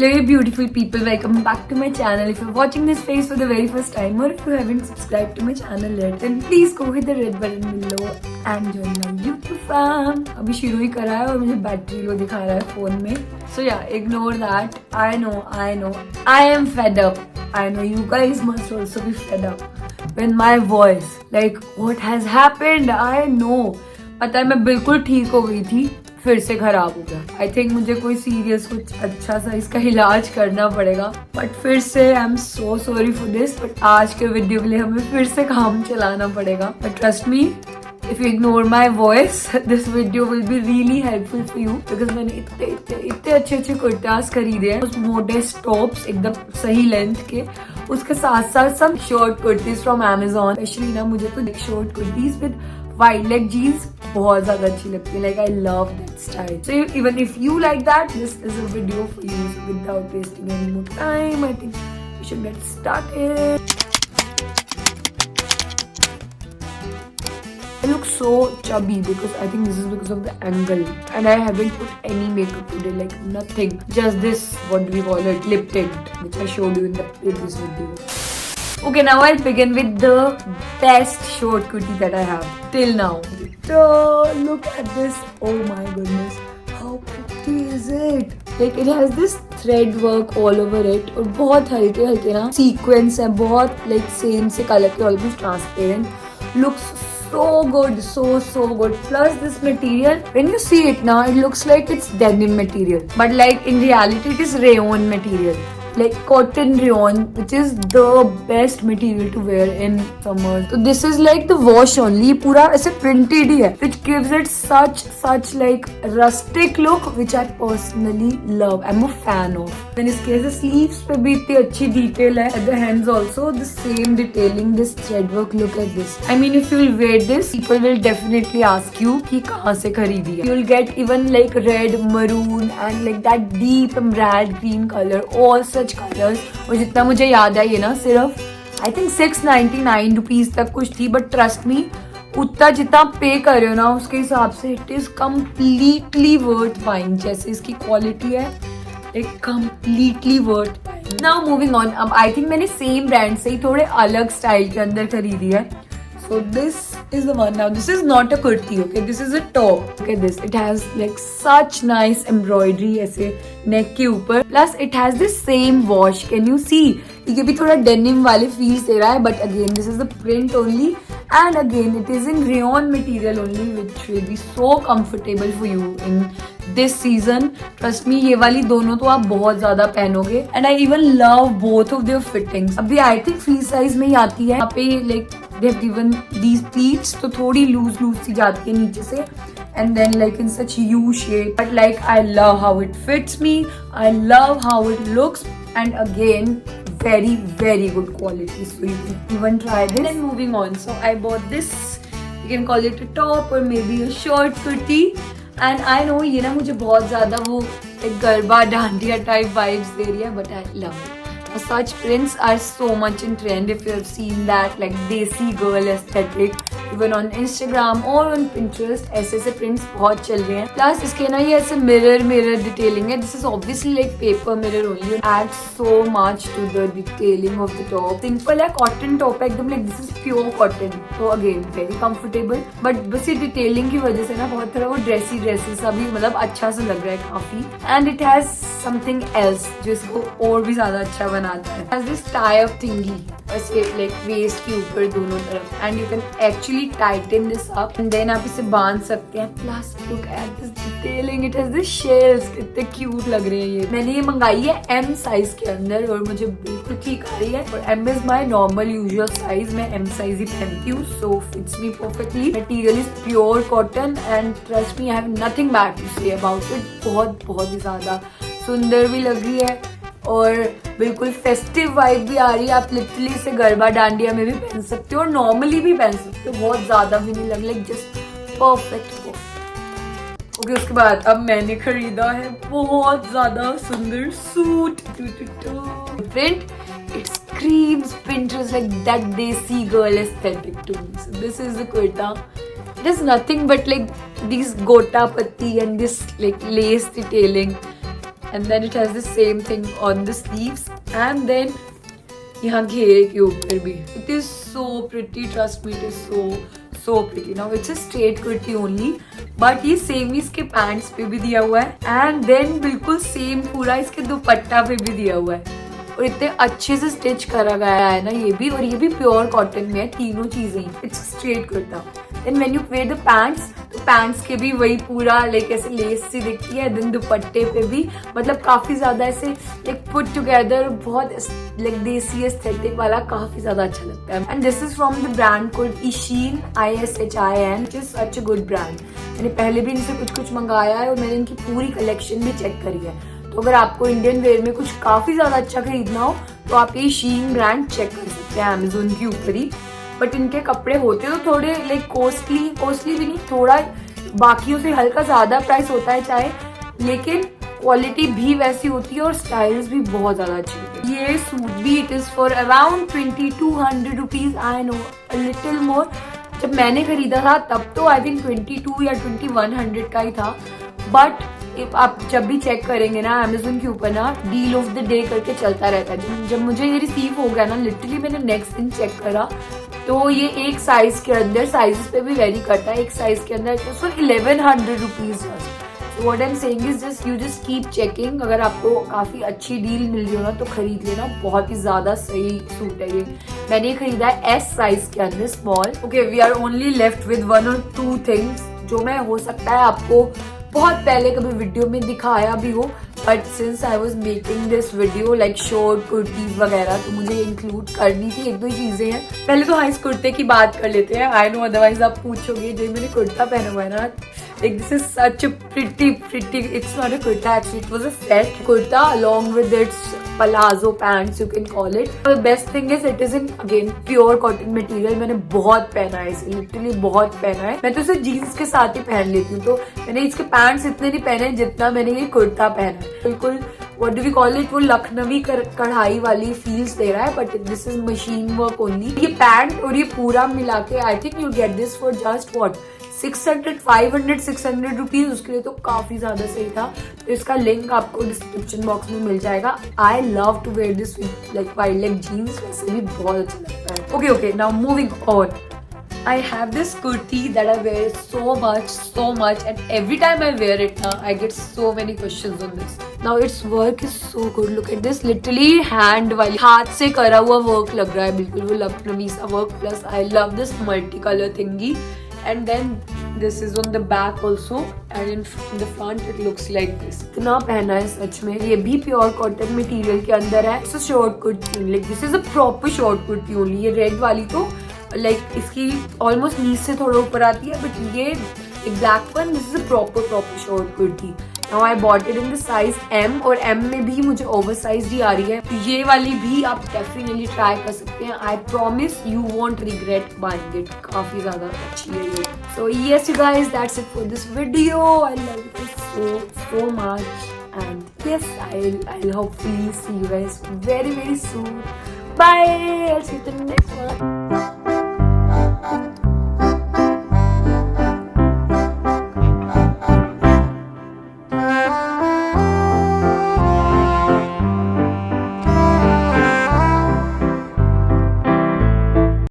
Hello beautiful people, welcome back to my channel. If you're watching this face for the very first time or if you haven't subscribed to my channel yet, then please go hit the red button below and join my YouTube fam. अभी शुरू ही करा है और मुझे battery low दिखा रहा है phone में. So yeah, ignore that. I know. I am fed up. I know you guys must also be fed up with my voice. Like what has happened? I know. पता है मैं बिल्कुल ठीक हो गई थी, फिर से खराब हो गया. आई थिंक मुझे कोई सीरियस कुछ अच्छा सा इसका इलाज करना पड़ेगा. बट फिर से I am so sorry for this. But आज के वीडियो के लिए हमें फिर से काम चलाना पड़ेगा. But trust me, if you ignore my voice, this video will be really helpful for you because मैंने इतने अच्छे कुर्तास खरीदे हैं, उस मोडेस्ट टॉप्स एकदम सही लेंथ के, उसके साथ साथ some short kurtis from Amazon. Specially ना मुझे तो short kurtis with wide leg jeans बहुत ज्यादा अच्छी लगती है. Like I love that style. So even if you like that, this is a video for you. Without wasting any more time, I think we should get started. I look so chubby because I think this is because of the angle, and I haven't put any makeup today, like nothing, just this, what do we call it, lip tint, which I showed you in the previous video. Okay, now I'll begin with the best short kurti that I have till now. Look at this. Oh my goodness, how pretty is it? Like it has this thread work all over it और बहुत हल्के हल्के ना sequence है, बहुत like same से color के, almost transparent. Looks so good, so good. Plus this material, when you see it now, it looks like it's denim material, but like in reality it is rayon material, like cotton rayon, which is the best material to wear in summer. So this is like the wash only, पूरा ऐसे printed ही है, which gives it such like rustic look, which I personally love. I'm a fan of. Then इसके ऐसे sleeves पे भी इतनी अच्छी detail है, at the hands also the same detailing, this thread work. Look at this. I mean, if you will wear this, people will definitely ask you कि कहाँ से खरीदी है. You will get even like red, maroon and like that deep emerald green color, all such colours. और जितना मुझे याद है ये ना सिर्फ आई थिंक 699 रुपीज तक कुछ थी. बट ट्रस्ट मी, उतना जितना पे कर रहे हो ना उसके हिसाब से it is completely worth buying. जैसे इसकी क्वालिटी है, एक completely worth. Now moving on. अब आई थिंक मैंने सेम ब्रांड से ही थोड़े अलग स्टाइल के अंदर खरीदी है. So this is the one. Now this is not a kurti, okay? This is a top. Look at this. It has like such nice embroidery ऐसे neck के ऊपर. Plus it has this same wash. Can you see? ये भी थोड़ा denim वाले feels दे रहा है. But again, this is the print only. And again, it is in rayon material only, which will be so comfortable for you in this season. Trust me, ये वाली दोनों तो आप बहुत ज्यादा पहनोगे. And I even love both of their fittings. अभी I think free size में ही आती है. यहाँ पे like they have given these pleats, तो थोड़ी लूज सी जाती है नीचे से, and then like in such U shape. But like I love how it fits me. I love how it looks, and again very good quality. So you can even try this. And moving on, so I bought this. You can call it a top or maybe a short kurti. And I know ये ना मुझे बहुत ज्यादा वो एक garba dandiya type vibes दे रही है, but I love it. Such prints are so much in trend. If you have seen that like desi girl aesthetic, even on Instagram or on Pinterest, ऐसे prints बहुत चल रहे हैं. Plus इसके ना ये ऐसे mirror detailing है. This is obviously like paper mirror only. It adds so much to the detailing of the top. Simple है, cotton top है एकदम, like this is pure cotton. So again very comfortable. But बस ये detailing की वजह से ना बहुत थोड़ा वो dressy सा भी मतलब अच्छा सा लग रहा है काफी. And it has something else जो इसको और भी ज्यादा अच्छा बनाता है. Has this tie-up thingy ऐसे like waist के ऊपर दोनों तरफ, and you can actually tighten this up and then आप इसे बांध सकते हैं. Plus look at this detailing. It has this shells. कितने cute लग रहे हैं ये. मैंने ये मंगाई है M size के अंदर और मुझे बिल्कुल ठीक आ रही है. और M is my normal usual size. मैं M size ही पहनती हूँ, so fits me perfectly. Material is pure cotton and trust me, I have nothing bad to say about it. बहुत ही ज्यादा सुंदर भी लग रही है और बिल्कुल फेस्टिव वाइब भी आ रही है. आप लिटरली इसे गरबा डांडिया में भी पहन सकते हो और नॉर्मली भी पहन सकते हो. बहुत ज्यादा भी नहीं लग रहा, जस्ट परफेक्ट. ओके, उसके बाद अब मैंने खरीदा है बहुत ज्यादा सुंदर suit. Print it screams Pinterest, like that desi girl aesthetic to me. So this is the kurta. It is nothing but like these gota patti and this like lace detailing. and then it has the same thing on the sleeves, and then यहाँ घेरे के ऊपर भी. It is so pretty, trust me, it is so pretty. Now it's a straight kurti only, but ये same ही इसके pants पे भी दिया हुआ है, and then बिल्कुल सेम पूरा इसके दुपट्टा पे भी दिया हुआ है, और इतने अच्छे से स्टिच करा गया है ना ये भी, और ये भी प्योर कॉटन में है, तीनों चीजें. It's straight kurta. Then when you wear the pants, तो पैंट्स के भी वही पूरा लाइक ऐसे लेस सी दिखती है. देन दुपट्टे पे भी मतलब काफी ज्यादा ऐसे लाइक पुट टुगेदर, बहुत लाइक देसी एस्थेटिक वाला, काफी ज्यादा अच्छा लगता है. And this is from the brand called ISHIN, ISHIN, which is such a good brand. मैंने पहले भी इनसे कुछ मंगाया है, और मैंने इनकी पूरी कलेक्शन भी चेक करी है. तो अगर आपको इंडियन वेयर में कुछ काफी ज्यादा अच्छा खरीदना हो, तो आप ये ISHIN ब्रांड चेक कर सकते हैं अमेजोन के ऊपर ही. बट इनके कपड़े होते तो थोड़े लाइक कॉस्टली भी नहीं, थोड़ा बाकियों से हल्का ज्यादा प्राइस होता है चाहे, लेकिन क्वालिटी भी वैसी होती है और स्टाइल्स भी बहुत ज्यादा अच्छी होती है. ये सूट भी it is for around 2200 rupees. I know a little more. जब मैंने खरीदा था तब तो आई थिंक 22 या 2100 का ही था. बट आप जब भी चेक करेंगे ना अमेजोन के ऊपर ना, डील ऑफ द डे करके चलता रहता है. जब मुझे ये रिसीव हो गया ना, लिटरली मैंने नेक्स्ट दिन चेक करा, तो ये एक साइज के अंदर, साइजेस पे भी वेरी करता है, एक साइज के अंदर for 1100 rupees. What I am saying is you just keep checking. अगर आपको काफी अच्छी डील मिल रही हो ना, तो खरीद लेना. बहुत ही ज्यादा सही सूट है ये. मैंने ये खरीदा है S साइज के अंदर, small. Okay, we are only left with 1 or 2 things जो मैं हो सकता है आपको बहुत पहले कभी वीडियो में दिखाया भी हो, but since I was making this video like short kurtis वगैरह, तो मुझे इंक्लूड करनी थी. 1-2 चीजें हैं. पहले तो हाँ इस कुर्ते की बात कर लेते हैं. आई नो अदरवाइज आप पूछोगे जो मैंने कुर्ता पहना हुआ है ना, like this is such a pretty, it's not a kurta actually, it was a set kurta along with its palazzo pants you can call it. The best thing is it is in again pure cotton material. मैंने बहुत पहना है इसे, literally बहुत पहना है. मैं तो इसे जीन्स के साथ ही पहन लेती हूँ, तो मैंने इसके पैंट्स इतने नहीं पहने जितना मैंने ये कुर्ता पहना है. बिल्कुल what do we call it, वो लखनवी कढ़ाई वाली फील्स दे रहा है, but this is machine work only. ये पैंट और ये पूरा मिला के I think you get this for just what 500-600 rupees. उसके लिए तो काफी ज्यादा सही था. तो इसका लिंक आपको डिस्क्रिप्शन बॉक्स में मिल जाएगा. I love to wear this with like wide leg jeans, वैसे भी बहुत अच्छा लगता है. Okay, now moving on. I have this kurti that I wear so much, and every time I wear it now, I get so many questions on this. Now its work is so good. Look at this, literally hand वाली हाथ से करा हुआ work लग रहा है, बिल्कुल वो लखनवी सा work. Plus I love this multicolor thingy, and then this is on the back also, and in the front it looks like this. इतना पहना है सच में. ये भी प्योर कॉटन मटेरियल के अंदर है. It's a short kurti, like this is a proper short kurti only. ये रेड वाली तो लाइक इसकी ऑलमोस्ट नीज से थोड़ा ऊपर आती है, बट ये black one, this is a proper short kurti. Now I bought it in the size M, और M में भी मुझे ओवर साइज ही आ रही है. तो ये वाली भी आप डेफिनेटली ट्राई कर सकते हैं. I promise you want regret buying it. काफी ज्यादा अच्छी है ये. So yes you guys, that's it for this video. I love you so much, and yes, I'll hopefully see you guys very soon. Bye. I'll see you in the next one.